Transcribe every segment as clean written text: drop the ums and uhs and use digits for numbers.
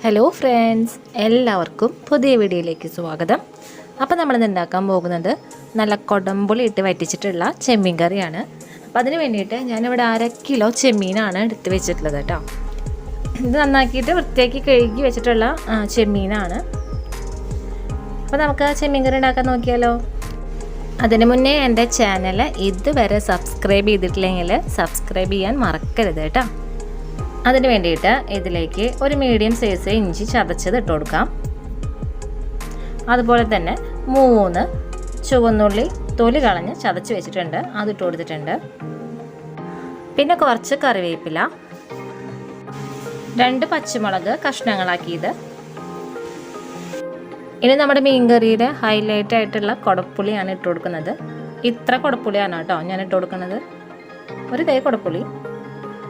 Hello friends, എല്ലാവർക്കും പുതിയ വീഡിയോയിലേക്ക് സ്വാഗതം. അപ്പോൾ നമ്മളിന്ന് ഉണ്ടാക്കാൻ പോകുന്നത് നല്ല കൊടംപുളി ഇട്ട് വറ്റിച്ചിട്ടുള്ള ചെമ്മീൻ കറിയാണ്. അപ്പോൾ അതിന് വേണ്ടിയിട്ട് ഞാനിവിടെ 1/2 കിലോ ചെമ്മീനാണ് എടുത്ത് വെച്ചിട്ടുള്ളത് കേട്ടോ. ഇത് നന്നാക്കിയിട്ട് വൃത്തിയാക്കി കഴുകി വെച്ചിട്ടുള്ള ചെമ്മീനാണ്. അപ്പോൾ നമുക്ക് ചെമ്മീൻ കറി ഉണ്ടാക്കാൻ നോക്കിയാലോ. അതിന് മുന്നേ എൻ്റെ ചാനൽ ഇതുവരെ സബ്സ്ക്രൈബ് ചെയ്തിട്ടില്ലെങ്കിൽ സബ്സ്ക്രൈബ് ചെയ്യാൻ മറക്കരുത് കേട്ടോ. അതിന് വേണ്ടിയിട്ട് ഇതിലേക്ക് ഒരു മീഡിയം സൈസ് ഇഞ്ചി ചതച്ചത് ഇട്ട് കൊടുക്കാം. അതുപോലെ തന്നെ 3 ചുവന്നുള്ളി തൊലി കളഞ്ഞ് ചതച്ച് വെച്ചിട്ടുണ്ട്, അതിട്ട് കൊടുത്തിട്ടുണ്ട്. പിന്നെ കുറച്ച് കറിവേപ്പില, 2 പച്ചമുളക് കഷ്ണങ്ങളാക്കിയത്. ഇനി നമ്മുടെ മീൻകറിയുടെ ഹൈലൈറ്റ് ആയിട്ടുള്ള കൊടപ്പുളിയാണ് ഇട്ട് കൊടുക്കുന്നത്. ഇത്ര കൊടപ്പുളിയാണ് കേട്ടോ ഞാൻ ഇട്ട് കൊടുക്കുന്നത്, ഒരു കൈ കൊടപ്പുളി.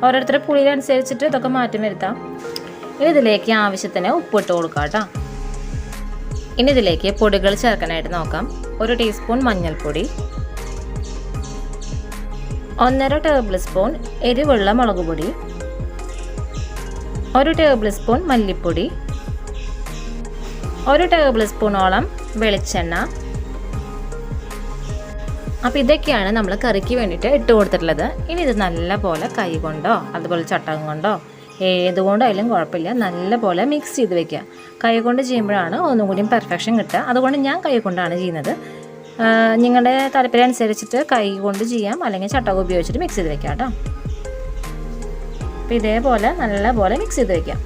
ഓരോരുത്തരുടെ പുളിയിലനുസരിച്ചിട്ട് ഇതൊക്കെ മാറ്റം വരുത്താം. ഇനി ഇതിലേക്ക് ആവശ്യത്തിന് ഉപ്പിട്ട് കൊടുക്കാം കേട്ടോ. ഇനി ഇതിലേക്ക് പൊടികൾ ചേർക്കാനായിട്ട് നോക്കാം. 1 ടീസ്പൂൺ മഞ്ഞൾപ്പൊടി, 1.5 ടേബിൾ സ്പൂൺ എരിവുള്ള മുളക് പൊടി, 1 ടേബിൾ സ്പൂൺ മല്ലിപ്പൊടി, 1 ടേബിൾ സ്പൂണോളം വെളിച്ചെണ്ണ. അപ്പോൾ ഇതൊക്കെയാണ് നമ്മൾ കറിക്ക് വേണ്ടിയിട്ട് ഇട്ട് കൊടുത്തിട്ടുള്ളത്. ഇനി ഇത് നല്ലപോലെ കൈ കൊണ്ടോ അതുപോലെ ചട്ടകം കൊണ്ടോ ഏതുകൊണ്ടായാലും കുഴപ്പമില്ല, നല്ലപോലെ മിക്സ് ചെയ്ത് വെക്കുക. കൈ കൊണ്ട് ചെയ്യുമ്പോഴാണ് ഒന്നും കൂടിയും പെർഫെക്ഷൻ കിട്ടുക. അതുകൊണ്ട് ഞാൻ കൈ കൊണ്ടാണ് ചെയ്യുന്നത്. നിങ്ങളുടെ താല്പര്യം അനുസരിച്ചിട്ട് കൈ കൊണ്ട് ചെയ്യാം, അല്ലെങ്കിൽ ചട്ടകം ഉപയോഗിച്ചിട്ട് മിക്സ് ചെയ്ത് വെക്കാം കേട്ടോ. അപ്പോൾ ഇതേപോലെ നല്ലപോലെ മിക്സ് ചെയ്ത് വെക്കാം.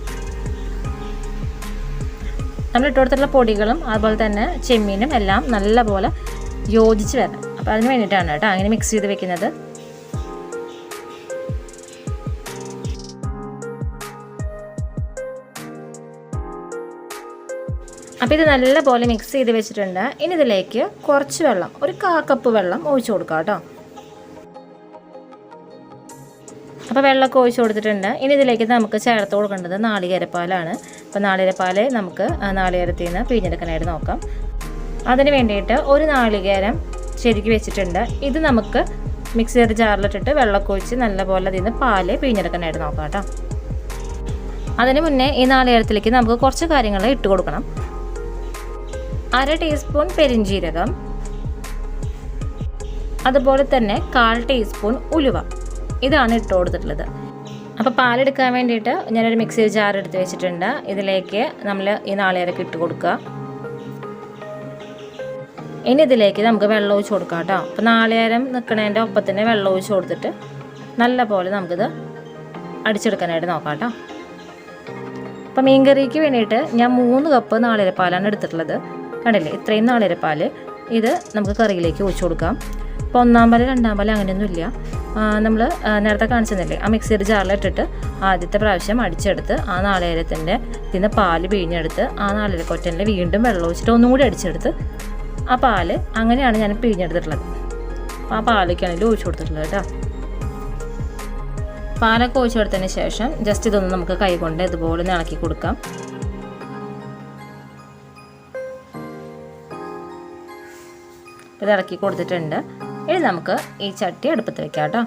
നമ്മൾ ഇട്ട് കൊടുത്തിട്ടുള്ള പൊടികളും അതുപോലെ തന്നെ ചെമ്മീനും എല്ലാം നല്ലപോലെ യോജിച്ച് വരണം. അപ്പോൾ അതിന് വേണ്ടിയിട്ടാണ് കേട്ടോ അങ്ങനെ മിക്സ് ചെയ്ത് വെക്കുന്നത്. അപ്പോൾ ഇത് നല്ലപോലെ മിക്സ് ചെയ്ത് വെച്ചിട്ടുണ്ട്. ഇനി ഇതിലേക്ക് കുറച്ച് വെള്ളം, ഒരു 1/4 കപ്പ് വെള്ളം ഒഴിച്ച് കൊടുക്കാം കേട്ടോ. അപ്പോൾ വെള്ളമൊക്കെ ഒഴിച്ച് കൊടുത്തിട്ടുണ്ട്. ഇനി ഇതിലേക്ക് നമുക്ക് ചേർത്ത് കൊടുക്കേണ്ടത് നാളികേരപ്പാലാണ്. അപ്പോൾ നാളികേരപ്പാൽ നമുക്ക് നാളികേരത്തിൽ നിന്ന് പിഴിഞ്ഞെടുക്കാനായിട്ട് നോക്കാം. അതിന് വേണ്ടിയിട്ട് ഒരു നാളികേരം ശരിക്ക് വെച്ചിട്ടുണ്ട്. ഇത് നമുക്ക് മിക്സിയുടെ ജാറിലിട്ടിട്ട് വെള്ളമൊക്കെ ഒഴിച്ച് നല്ലപോലെ അതിൽ നിന്ന് പാല് പിഴിഞ്ഞെടുക്കാനായിട്ട് നോക്കാം കേട്ടോ. അതിന് മുന്നേ ഈ നാളികേരത്തിലേക്ക് നമുക്ക് കുറച്ച് കാര്യങ്ങൾ ഇട്ട് കൊടുക്കണം. 1/2 ടീസ്പൂൺ പെരിഞ്ജീരകം, അതുപോലെ തന്നെ 1/4 ടീസ്പൂൺ ഉലുവ, ഇതാണ് ഇട്ട് കൊടുത്തിട്ടുള്ളത്. അപ്പോൾ പാലെടുക്കാൻ വേണ്ടിയിട്ട് ഞാനൊരു മിക്സി ജാർ എടുത്ത് വെച്ചിട്ടുണ്ട്. ഇതിലേക്ക് നമ്മൾ ഈ നാളികേരമൊക്കെ ഇട്ട് കൊടുക്കുക. ഇനി ഇതിലേക്ക് നമുക്ക് വെള്ളം ഒഴിച്ച് കൊടുക്കാം കേട്ടോ. അപ്പോൾ നാളികേരം നിൽക്കുന്നതിൻ്റെ ഒപ്പം തന്നെ വെള്ളം ഒഴിച്ച് കൊടുത്തിട്ട് നല്ല പോലെ നമുക്കിത് അടിച്ചെടുക്കാനായിട്ട് നോക്കാം കേട്ടോ. അപ്പോൾ മീൻ കറിക്ക് വേണ്ടിയിട്ട് ഞാൻ 3 കപ്പ് നാളികേരപ്പാലാണ് എടുത്തിട്ടുള്ളത്. കണ്ടില്ലേ, ഇത്രയും നാളികേരപ്പാൽ ഇത് നമുക്ക് കറിയിലേക്ക് ഒഴിച്ച് കൊടുക്കാം. അപ്പോൾ 1-ാം പാല് 2-ാം പാല് അങ്ങനെയൊന്നുമില്ല. നമ്മൾ നേരത്തെ കാണിച്ചതല്ലേ, ആ മിക്സിയുടെ ജാറിലിട്ടിട്ട് ആദ്യത്തെ പ്രാവശ്യം അടിച്ചെടുത്ത് ആ നാളികേരത്തിൻ്റെ ഇതിന് പാല് പിഴിഞ്ഞെടുത്ത് ആ നാളികേരക്കൊറ്റനിൽ വീണ്ടും വെള്ളം ഒഴിച്ചിട്ട് ഒന്നും കൂടി അടിച്ചെടുത്ത് ആ പാല് അങ്ങനെയാണ് ഞാൻ പിഴിഞ്ഞെടുത്തിട്ടുള്ളത്. അപ്പോൾ ആ പാലൊക്കെയാണെങ്കിൽ ഒഴിച്ചു കൊടുത്തിട്ടുള്ളത് കേട്ടോ. പാലൊക്കെ ഒഴിച്ചു കൊടുത്തതിന് ശേഷം ജസ്റ്റ് ഇതൊന്ന് നമുക്ക് കൈ കൊണ്ട് ഇതുപോലെ ഇളക്കി കൊടുക്കാം. ഇത് ഇളക്കി കൊടുത്തിട്ടുണ്ട്. ഇനി നമുക്ക് ഈ ചട്ടി അടുപ്പത്ത് വെക്കാം കേട്ടോ.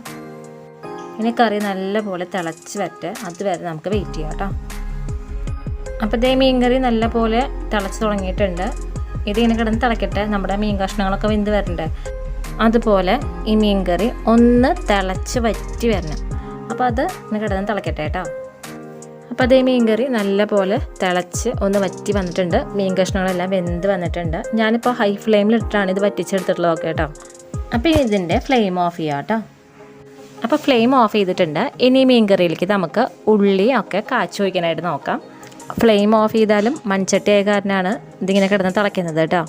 ഇനി കറി നല്ലപോലെ തിളച്ച് വരട്ടെ, അതുവരെ നമുക്ക് വെയിറ്റ് ചെയ്യാം കേട്ടോ. അപ്പോൾ ഇതേ മീൻ കറി നല്ലപോലെ തിളച്ച് തുടങ്ങിയിട്ടുണ്ട്. ഇതിങ്ങനെ കിടന്ന് തിളക്കട്ടെ, നമ്മുടെ മീൻ കഷ്ണങ്ങളൊക്കെ വെന്ത് വരണ്ടേ. അതുപോലെ ഈ മീൻ കറി ഒന്ന് തിളച്ച് വറ്റി വരണം. അപ്പോൾ അത് ഇങ്ങനെ കിടന്ന് തിളക്കട്ടെ കേട്ടോ. അപ്പോൾ അതേ മീൻ കറി നല്ല പോലെ തിളച്ച് ഒന്ന് വറ്റി വന്നിട്ടുണ്ട്. മീൻ കഷ്ണങ്ങളെല്ലാം വെന്ത് വന്നിട്ടുണ്ട്. ഞാനിപ്പോൾ ഹൈ ഫ്ലെയിമിലിട്ടാണ് ഇത് വറ്റിച്ചെടുത്തിട്ടുള്ളതൊക്കെ കേട്ടോ. അപ്പോൾ ഇതിൻ്റെ ഫ്ലെയിം ഓഫ് ചെയ്യാം കേട്ടോ. അപ്പോൾ ഫ്ലെയിം ഓഫ് ചെയ്തിട്ടുണ്ട്. ഇനി മീൻ കറിയിലേക്ക് നമുക്ക് ഉള്ളി ഒക്കെ കാച്ചി വയ്ക്കാനായിട്ട് നോക്കാം. ഫ്ലെയിം ഓഫ് ചെയ്താലും മൺചട്ടി ആയ കാരണമാണ് ഇതിങ്ങനെ കിടന്ന് തിളയ്ക്കുന്നത് കേട്ടോ.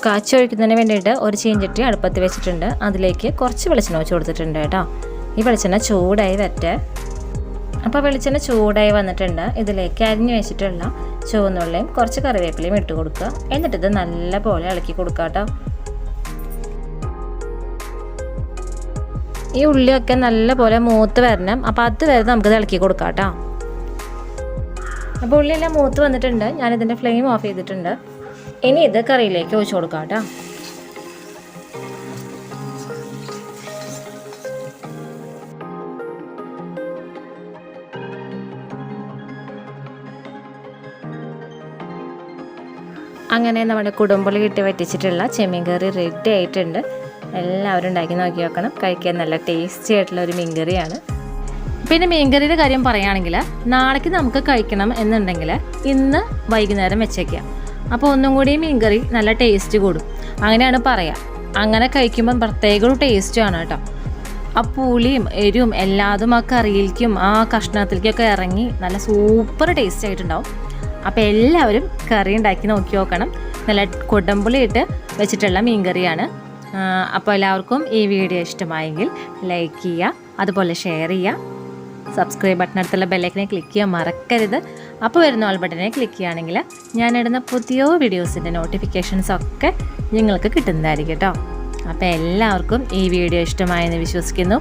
കാച്ചി ഒഴിക്കുന്നതിന് വേണ്ടിയിട്ട് ഒരു ചീഞ്ചട്ടി അടുപ്പത്ത് വെച്ചിട്ടുണ്ട്. അതിലേക്ക് കുറച്ച് വെളിച്ചെണ്ണ ഒഴിച്ച് കൊടുത്തിട്ടുണ്ട് കേട്ടോ. ഈ വെളിച്ചെണ്ണ ചൂടായി വരട്ടെ. അപ്പോൾ വെളിച്ചെണ്ണ ചൂടായി വന്നിട്ടുണ്ട്. ഇതിലേക്ക് അരിഞ്ഞു വെച്ചിട്ടുള്ള ചുവന്നുള്ളിയും കുറച്ച് കറിവേപ്പിലയും ഇട്ട് കൊടുക്കുക. എന്നിട്ടിത് നല്ല പോലെ ഇളക്കി കൊടുക്കുക കേട്ടോ. ഈ ഉള്ളിയൊക്കെ നല്ല പോലെ മൂത്ത് വരണം. അപ്പോൾ അതുവരെ നമുക്കിത് ഇളക്കി കൊടുക്കാം കേട്ടോ. അപ്പോൾ ഉള്ളിയെല്ലാം മൂത്ത് വന്നിട്ടുണ്ട്. ഞാനിതിൻ്റെ ഫ്ലെയിം ഓഫ് ചെയ്തിട്ടുണ്ട്. ഇനി ഇത് കറിയിലേക്ക് ഒഴിച്ച് കൊടുക്കാം കേട്ടോ. അങ്ങനെ നമ്മുടെ കുടംപുളി ഇട്ട് വറ്റിച്ചിട്ടുള്ള ചെമ്മീൻ കറി റെഡി ആയിട്ടുണ്ട്. എല്ലാവരും ഉണ്ടാക്കി നോക്കി നോക്കണം. കഴിക്കാൻ നല്ല ടേസ്റ്റി ആയിട്ടുള്ള ഒരു മീൻ കറിയാണ്. പിന്നെ മീൻകറിയുടെ കാര്യം പറയുകയാണെങ്കിൽ നാളേക്ക് നമുക്ക് കഴിക്കണം എന്നുണ്ടെങ്കിൽ ഇന്ന് വൈകുന്നേരം വെച്ചേക്കാം. അപ്പോൾ ഒന്നും കൂടി മീൻകറി നല്ല ടേസ്റ്റ് കൂടും, അങ്ങനെയാണ് പറയുക. അങ്ങനെ കഴിക്കുമ്പം പ്രത്യേക ഒരു ടേസ്റ്റുമാണ് കേട്ടോ. ആ പുളിയും എരിവും എല്ലാതും ആ കറിയിലേക്കും ആ കഷ്ണത്തിലേക്കൊക്കെ ഇറങ്ങി നല്ല സൂപ്പർ ടേസ്റ്റ് ആയിട്ടുണ്ടാവും. അപ്പോൾ എല്ലാവരും കറി ഉണ്ടാക്കി നോക്കി നോക്കണം. നല്ല കൊടംപുളി ഇട്ട് വെച്ചിട്ടുള്ള മീൻകറിയാണ്. അപ്പോൾ എല്ലാവർക്കും ഈ വീഡിയോ ഇഷ്ടമായെങ്കിൽ ലൈക്ക് ചെയ്യുക, അതുപോലെ ഷെയർ ചെയ്യുക, സബ്സ്ക്രൈബ് ബട്ടണടുത്തുള്ള ബെല്ലൈക്കനെ ക്ലിക്ക് ചെയ്യാൻ മറക്കരുത്. അപ്പോൾ വരുന്ന ഓൾ ബട്ടനെ ക്ലിക്ക് ചെയ്യുകയാണെങ്കിൽ ഞാനിടുന്ന പുതിയ വീഡിയോസിൻ്റെ നോട്ടിഫിക്കേഷൻസൊക്കെ നിങ്ങൾക്ക് കിട്ടുന്നതായിരിക്കും കേട്ടോ. അപ്പോൾ എല്ലാവർക്കും ഈ വീഡിയോ ഇഷ്ടമായെന്ന് വിശ്വസിക്കുന്നു.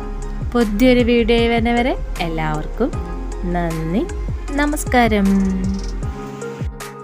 പുതിയൊരു വീഡിയോ വരുന്നവരെ എല്ലാവർക്കും നന്ദി, നമസ്കാരം.